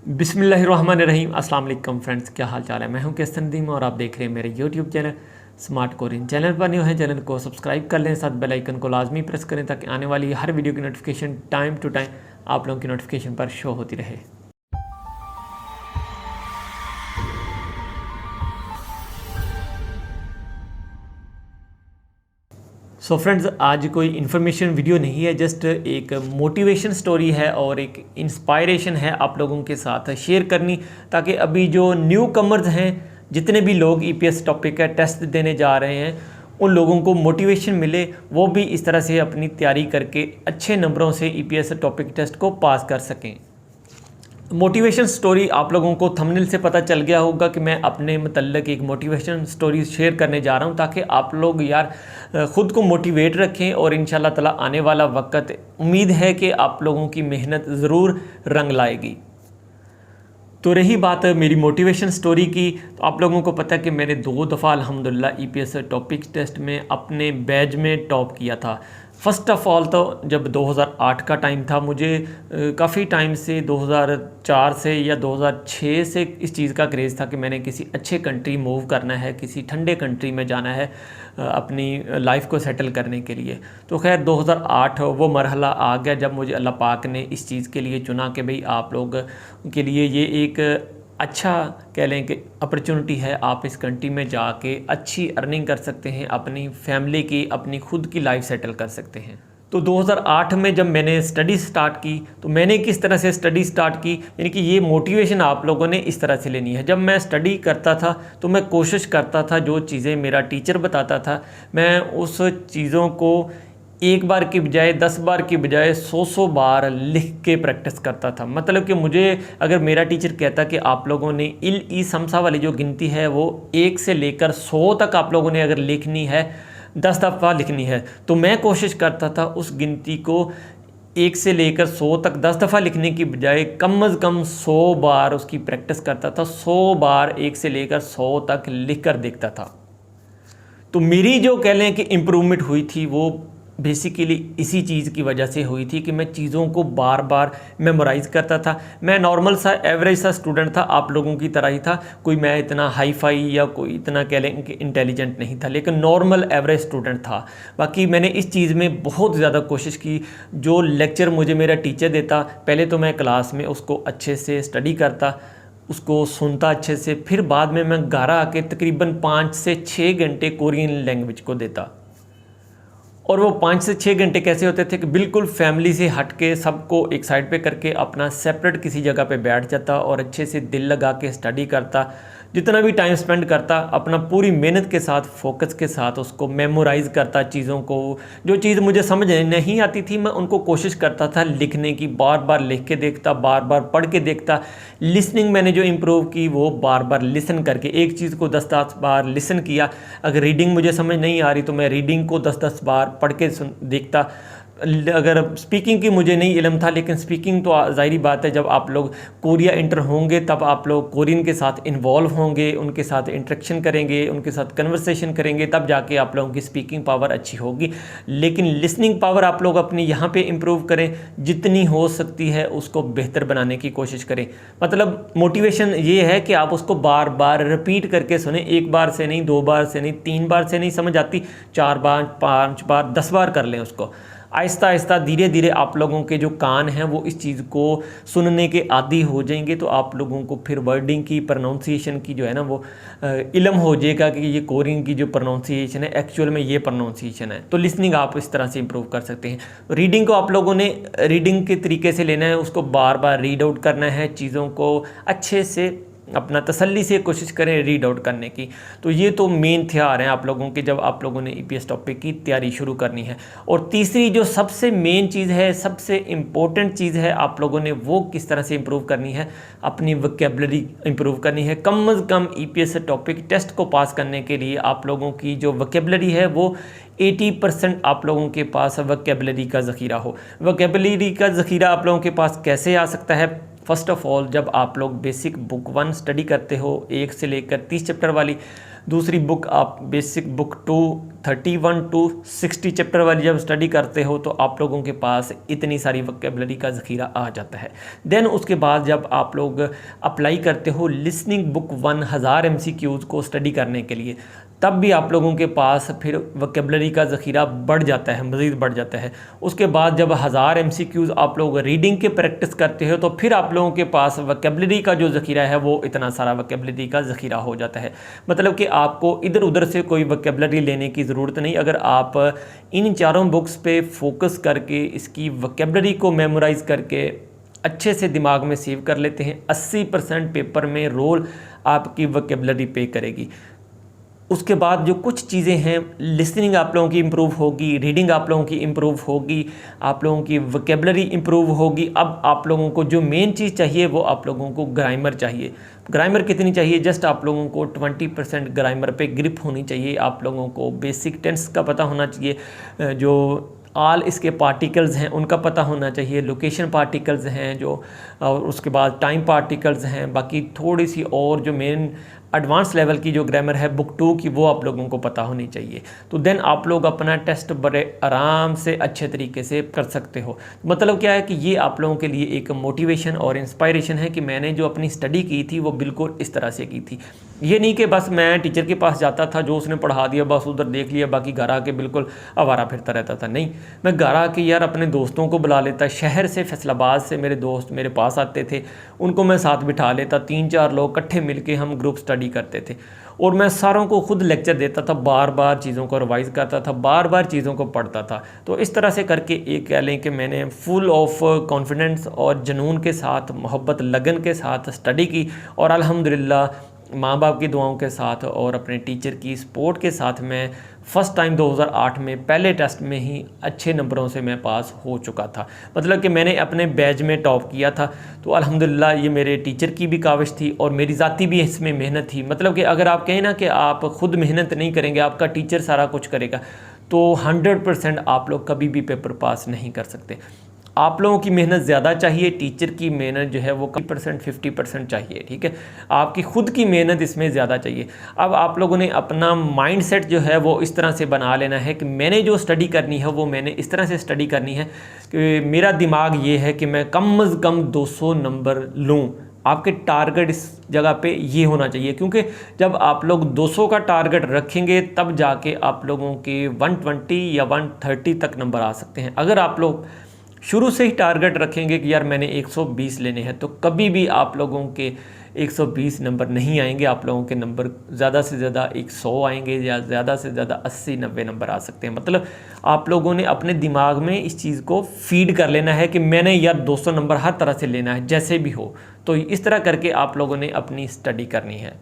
बिस्मिल्लाहिर्रहमानिर्रहीम। अस्सलाम वालेकुम फ्रेंड्स, क्या हाल चाल है। मैं हूं कैसन नदीम और आप देख रहे हैं मेरे YouTube channel smart Korean. Channel पर न्यू है, चैनल को सब्सक्राइब कर लें, साथ बेल आइकन को लाजमी प्रेस करें ताकि आने वाली हर वीडियो की नोटिफिकेशन टाइम टू टाइम आप लोगों की नोटिफिकेशन पर शो होती रहे। सो फ्रेंड्स, आज कोई इन्फॉर्मेशन वीडियो नहीं है, जस्ट एक मोटिवेशन स्टोरी है और एक इंस्पायरेशन है आप लोगों के साथ शेयर करनी, ताकि अभी जो न्यू कमर्स हैं, जितने भी लोग ईपीएस टॉपिक का टेस्ट देने जा रहे हैं, उन लोगों को मोटिवेशन मिले, वो भी इस तरह से अपनी तैयारी करके अच्छे नंबरों से ईपीएस टॉपिक टेस्ट को पास कर सकें। मोटिवेशन स्टोरी आप लोगों को थंबनेल से पता चल गया होगा कि मैं अपने मतलब एक मोटिवेशन स्टोरी शेयर करने जा रहा हूं, ताकि आप लोग यार ख़ुद को मोटिवेट रखें और इंशाल्लाह ताला आने वाला वक्त उम्मीद है कि आप लोगों की मेहनत ज़रूर रंग लाएगी। तो रही बात मेरी मोटिवेशन स्टोरी की, तो आप लोगों को पता है कि मैंने 2 दफ़ा अल्हम्दुलिल्लाह ईपीएस टॉपिक टेस्ट में अपने बैच में टॉप किया था। फ़र्स्ट ऑफ़ ऑल तो जब 2008 का टाइम था, मुझे काफ़ी टाइम से 2004 से या 2006 से इस चीज़ का क्रेज़ था कि मैंने किसी अच्छे कंट्री मूव करना है, किसी ठंडे कंट्री में जाना है अपनी लाइफ को सेटल करने के लिए। तो खैर 2008 वो मरहला आ गया जब मुझे अल्लाह पाक ने इस चीज़ के लिए चुना कि भाई आप लोग के लिए ये एक अच्छा कह लें कि अपॉर्चुनिटी है, आप इस कंट्री में जाके अच्छी अर्निंग कर सकते हैं, अपनी फैमिली की, अपनी खुद की लाइफ सेटल कर सकते हैं। तो 2008 में जब मैंने स्टडी स्टार्ट की, तो मैंने किस तरह से स्टडी स्टार्ट की, यानी कि ये मोटिवेशन आप लोगों ने इस तरह से लेनी है। जब मैं स्टडी करता था तो मैं कोशिश करता था, जो चीज़ें मेरा टीचर बताता था, मैं उस चीज़ों को एक बार की बजाय 10 बार की बजाय 100 बार लिख के प्रैक्टिस करता था। मतलब कि मुझे अगर मेरा टीचर कहता कि आप लोगों ने इल ई समसा वाली जो गिनती है वो 1 से लेकर 100 तक आप लोगों ने अगर लिखनी है, 10 दफ़ा लिखनी है, तो मैं कोशिश करता था उस गिनती को 1 से लेकर 100 तक 10 दफ़ा लिखने की बजाय कम अज़ कम 100 बार उसकी प्रैक्टिस करता था। 100 बार 1 से लेकर 100 तक लिख कर देखता था। तो मेरी जो कह लें कि इम्प्रूवमेंट हुई थी, वो बेसिकली इसी चीज़ की वजह से हुई थी कि मैं चीज़ों को बार बार मेमोराइज़ करता था। मैं नॉर्मल सा एवरेज सा स्टूडेंट था, आप लोगों की तरह ही था। कोई मैं इतना हाई फाई या कोई इतना कह लें कि इंटेलिजेंट नहीं था, लेकिन नॉर्मल एवरेज स्टूडेंट था। बाकी मैंने इस चीज़ में बहुत ज़्यादा कोशिश की। जो लेक्चर मुझे मेरा टीचर देता, पहले तो मैं क्लास में उसको अच्छे से स्टडी करता, उसको सुनता अच्छे से, फिर बाद में मैं घर आके तकरीबन 5 से 6 घंटे कोरियन लैंग्वेज को देता। और वो 5 से 6 घंटे कैसे होते थे कि बिल्कुल फैमिली से हट के, सबको एक साइड पे करके अपना सेपरेट किसी जगह पे बैठ जाता और अच्छे से दिल लगा के स्टडी करता। जितना भी टाइम स्पेंड करता, अपना पूरी मेहनत के साथ, फोकस के साथ उसको मेमोराइज़ करता चीज़ों को। जो चीज़ मुझे समझ नहीं आती थी, मैं उनको कोशिश करता था लिखने की, बार बार लिख के देखता, बार बार पढ़ के देखता। लिसनिंग मैंने जो इम्प्रूव की, वो बार बार लिसन करके, एक चीज़ को 10-10 बार लिसन किया। अगर रीडिंग मुझे समझ नहीं आ रही तो मैं रीडिंग को 10-10 बार पढ़ के देखता। अगर स्पीकिंग की मुझे नहीं इल्म था, लेकिन स्पीकिंग तो ज़ाहिरी बात है, जब आप लोग कोरिया इंटर होंगे तब आप लोग कोरियन के साथ इन्वॉल्व होंगे, उनके साथ इंटरेक्शन करेंगे, उनके साथ कन्वर्सेशन करेंगे, तब जाके आप लोगों की स्पीकिंग पावर अच्छी होगी। लेकिन लिसनिंग पावर आप लोग अपनी यहाँ पे इम्प्रूव करें, जितनी हो सकती है उसको बेहतर बनाने की कोशिश करें। मतलब मोटिवेशन ये है कि आप उसको बार बार रिपीट करके सुने, एक बार से नहीं, 2 बार से नहीं, 3 बार से नहीं समझ आती, 4 बार, 5 बार, 10 बार कर लें उसको। आहिस्ता आहिस्ता धीरे धीरे आप लोगों के जो कान हैं वो इस चीज़ को सुनने के आदी हो जाएंगे, तो आप लोगों को फिर वर्डिंग की, प्रोनाउंसिएशन की जो है ना वो इल्म हो जाएगा कि ये कोरियन की जो प्रोनाउंसिएशन है एक्चुअल में ये प्रोनाउंसिएशन है। तो लिसनिंग आप इस तरह से इम्प्रूव कर सकते हैं। रीडिंग को आप लोगों ने रीडिंग के तरीके से लेना है, उसको बार बार रीड आउट करना है, चीज़ों को अच्छे से अपना तसल्ली से कोशिश करें रीड आउट करने की। तो ये तो मेन हथियार हैं आप लोगों के जब आप लोगों ने ईपीएस टॉपिक की तैयारी शुरू करनी है। और तीसरी जो सबसे मेन चीज़ है, सबसे इम्पोर्टेंट चीज़ है आप लोगों ने वो किस तरह से इम्प्रूव करनी है, अपनी वोकैबुलरी इम्प्रूव करनी है। कम अज़ कम ईपीएस टॉपिक टेस्ट को पास करने के लिए आप लोगों की जो वोकैबुलरी है वो 80% आप लोगों के पास वोकैबुलरी का ज़ख़ीरा हो। वोकैबुलरी का ज़ख़ीरा आप लोगों के पास कैसे आ सकता है? फ़र्स्ट ऑफ़ ऑल, जब आप लोग बेसिक बुक 1 स्टडी करते हो, 1 से लेकर 30 चैप्टर वाली, दूसरी बुक आप बेसिक बुक 231 to 60 चैप्टर वाली जब स्टडी करते हो तो आप लोगों के पास इतनी सारी वोकैबुलरी का ज़ख़ीरा आ जाता है। देन उसके बाद जब आप लोग अप्लाई करते हो लिसनिंग बुक 1000 MCQs को स्टडी करने के लिए, तब भी आप लोगों के पास फिर वोकैबुलरी का ज़ख़ीरा बढ़ जाता है, मज़ीद बढ़ जाता है। उसके बाद जब 1000 MCQs आप लोग रीडिंग के प्रैक्टिस करते हो तो फिर आप लोगों के पास वोकैबुलरी का जो ज़ख़ीरा है वो इतना सारा वोकैबुलरी का ज़ख़ीरा हो जाता है। मतलब कि आपको इधर उधर से कोई वोकैबुलरी लेने की ज़रूरत नहीं। अगर आप इन चारों बुक्स पे फोकस करके इसकी वोकैबुलरी को मेमोराइज़ करके अच्छे से दिमाग में सेव कर लेते हैं, 80% पेपर में रोल आपकी वोकैबुलरी पे करेगी। उसके बाद जो कुछ चीज़ें हैं, लिसनिंग आप लोगों की इम्प्रूव होगी, रीडिंग आप लोगों की इम्प्रूव होगी, आप लोगों की वोकैबुलरी इम्प्रूव होगी। अब आप लोगों को जो मेन चीज़ चाहिए वो आप लोगों को ग्रामर चाहिए। ग्रामर कितनी चाहिए? जस्ट आप लोगों को 20% ग्रामर पे ग्रिप होनी चाहिए। आप लोगों को बेसिक टेंस का पता होना चाहिए, जो ऑल इसके पार्टिकल्स हैं उनका पता होना चाहिए, लोकेशन पार्टिकल्स हैं जो, और उसके बाद टाइम पार्टिकल्स हैं। बाकी थोड़ी सी और जो मेन एडवांस लेवल की जो ग्रामर है बुक 2 की वो आप लोगों को पता होनी चाहिए। तो देन आप लोग अपना टेस्ट बड़े आराम से अच्छे तरीके से कर सकते हो। मतलब क्या है कि ये आप लोगों के लिए एक मोटिवेशन और इंस्पायरेशन है कि मैंने जो अपनी स्टडी की थी वो बिल्कुल इस तरह से की थी। ये नहीं कि बस मैं टीचर के पास जाता था, जो उसने पढ़ा दिया बस उधर देख लिया, बाकी घर आके बिल्कुल आवारा फिरता रहता था। नहीं, मैं घर आके यार अपने दोस्तों को बुला लेता। शहर से, फैसलाबाद से मेरे दोस्त मेरे पास आते थे, उनको मैं साथ बिठा लेता, 3-4 लोग इकट्ठे मिलके हम ग्रुप स्टडी करते थे और मैं सारों को खुद लेक्चर देता था, बार बार चीज़ों को रिवाइज़ करता था, बार बार चीज़ों को पढ़ता था। तो इस तरह से करके एक कह लें कि मैंने फुल ऑफ कॉन्फिडेंस और जुनून के साथ, मोहब्बत लगन के साथ स्टडी की और अल्हम्दुलिल्लाह माँ बाप की दुआओं के साथ और अपने टीचर की सपोर्ट के साथ मैं फ़र्स्ट टाइम 2008 में पहले टेस्ट में ही अच्छे नंबरों से मैं पास हो चुका था। मतलब कि मैंने अपने बैच में टॉप किया था। तो अल्हम्दुलिल्लाह ये मेरे टीचर की भी काविश थी और मेरी ज़ाती भी इसमें मेहनत थी। मतलब कि अगर आप कहें ना कि आप खुद मेहनत नहीं करेंगे, आपका टीचर सारा कुछ करेगा, तो 100% आप लोग कभी भी पेपर पास नहीं कर सकते। आप लोगों की मेहनत ज़्यादा चाहिए, टीचर की मेहनत जो है वो 50% चाहिए। ठीक है, आपकी खुद की मेहनत इसमें ज़्यादा चाहिए। अब आप लोगों ने अपना माइंडसेट जो है वो इस तरह से बना लेना है कि मैंने जो स्टडी करनी है वो मैंने इस तरह से स्टडी करनी है कि मेरा दिमाग ये है कि मैं कम से कम 200 नंबर लूँ। आपके टारगेट इस जगह पे ये होना चाहिए, क्योंकि जब आप लोग 200 का टारगेट रखेंगे तब जाके आप लोगों के 120 या 130 तक नंबर आ सकते हैं। अगर आप लोग शुरू से ही टारगेट रखेंगे कि यार मैंने 120 लेने हैं, तो कभी भी आप लोगों के 120 नंबर नहीं आएंगे। आप लोगों के नंबर ज़्यादा से ज़्यादा 100 आएंगे या ज़्यादा से ज़्यादा 80-90 नंबर आ सकते हैं। मतलब आप लोगों ने अपने दिमाग में इस चीज़ को फीड कर लेना है कि मैंने यार 200 नंबर हर तरह से लेना है, जैसे भी हो। तो इस तरह करके आप लोगों ने अपनी स्टडी करनी है।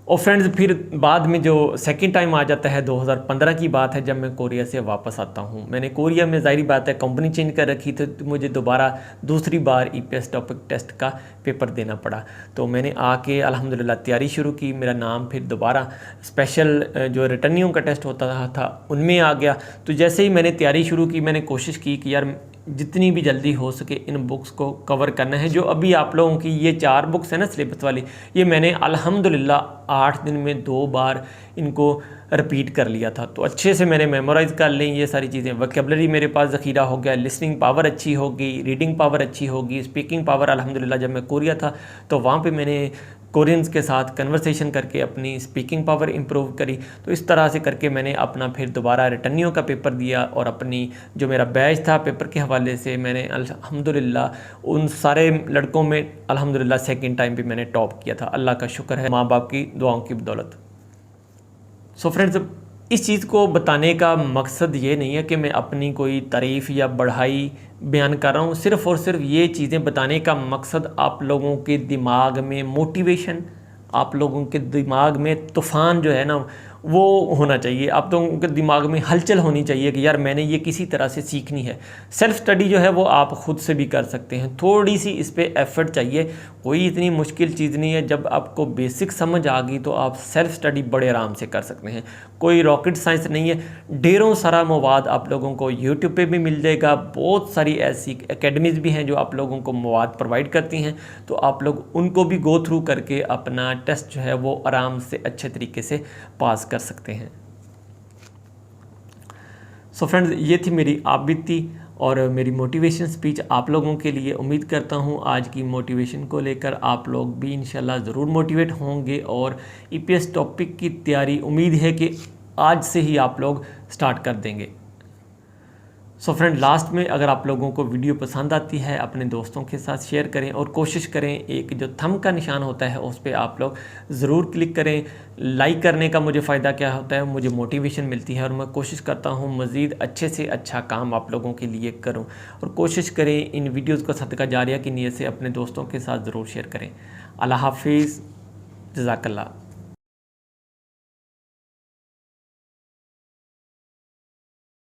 और फ्रेंड्स, फिर बाद में जो सेकंड टाइम आ जाता है 2015 की बात है, जब मैं कोरिया से वापस आता हूँ। मैंने कोरिया में ज़ाहिर बात है कंपनी चेंज कर रखी थी, तो मुझे दोबारा दूसरी बार EPS टॉपिक टेस्ट का पेपर देना पड़ा। तो मैंने आके अल्हम्दुलिल्लाह तैयारी शुरू की। मेरा नाम फिर दोबारा स्पेशल जो रिटर्नियों का टेस्ट होता था उनमें आ गया। तो जैसे ही मैंने तैयारी शुरू की, मैंने कोशिश की कि यार जितनी भी जल्दी हो सके इन बुक्स को कवर करना है। जो अभी आप लोगों की ये 4 बुक्स है ना सिलेबस वाली, ये मैंने अल्हम्दुलिल्लाह 8 दिन में 2 बार इनको रिपीट कर लिया था। तो अच्छे से मैंने मेमोराइज़ कर ली ये सारी चीज़ें। वोकैबुलरी मेरे पास ज़ख़ीरा हो गया, लिसनिंग पावर अच्छी होगी, रीडिंग पावर अच्छी होगी, स्पीकिंग पावर अल्हम्दुलिल्लाह जब मैं कोरिया था तो वहाँ पे मैंने कोरियंस के साथ कन्वर्सेशन करके अपनी स्पीकिंग पावर इम्प्रूव करी। तो इस तरह से करके मैंने अपना फिर दोबारा रिटर्नियों का पेपर दिया और अपनी जो मेरा बैच था पेपर के हवाले से मैंने अल्हम्दुलिल्लाह उन सारे लड़कों में अल्हम्दुलिल्लाह सेकंड टाइम भी मैंने टॉप किया था। अल्लाह का शुक्र है, माँ बाप की दुआओं की बदौलत। सो फ्रेंड्स, इस चीज़ को बताने का मकसद ये नहीं है कि मैं अपनी कोई तारीफ़ या बढ़ाई बयान कर रहा हूँ। सिर्फ़ और सिर्फ ये चीज़ें बताने का मकसद आप लोगों के दिमाग में मोटिवेशन, आप लोगों के दिमाग में तूफ़ान जो है ना वो होना चाहिए। आप लोगों के दिमाग में हलचल होनी चाहिए कि यार मैंने ये किसी तरह से सीखनी है। सेल्फ स्टडी जो है वो आप खुद से भी कर सकते हैं, थोड़ी सी इस पर एफर्ट चाहिए, कोई इतनी मुश्किल चीज़ नहीं है। जब आपको बेसिक समझ आ गई तो आप सेल्फ स्टडी बड़े आराम से कर सकते हैं, कोई रॉकेट साइंस नहीं है। ढेरों सारा मवाद आप लोगों को यूट्यूब पे भी मिल जाएगा, बहुत सारी ऐसी एकेडमीज़ भी हैं जो आप लोगों को मवाद प्रोवाइड करती हैं, तो आप लोग उनको भी गो थ्रू करके अपना टेस्ट जो है वो आराम से अच्छे तरीके से पास कर सकते हैं। सो फ्रेंड्स, ये थी मेरी आप बीती और मेरी मोटिवेशन स्पीच आप लोगों के लिए। उम्मीद करता हूँ आज की मोटिवेशन को लेकर आप लोग भी इंशाल्लाह ज़रूर मोटिवेट होंगे और ईपीएस टॉपिक की तैयारी उम्मीद है कि आज से ही आप लोग स्टार्ट कर देंगे। सो फ्रेंड, लास्ट में अगर आप लोगों को वीडियो पसंद आती है अपने दोस्तों के साथ शेयर करें और कोशिश करें एक जो थंब का निशान होता है उस पर आप लोग ज़रूर क्लिक करें। लाइक करने का मुझे फ़ायदा क्या होता है, मुझे मोटिवेशन मिलती है और मैं कोशिश करता हूँ मज़ीद अच्छे से अच्छा काम आप लोगों के लिए करूँ। और कोशिश करें इन वीडियोज़ को सदका जारिया की नीयत से अपने दोस्तों के साथ ज़रूर शेयर करें। अल्लाह हाफिज़, जज़ाकल्लाह।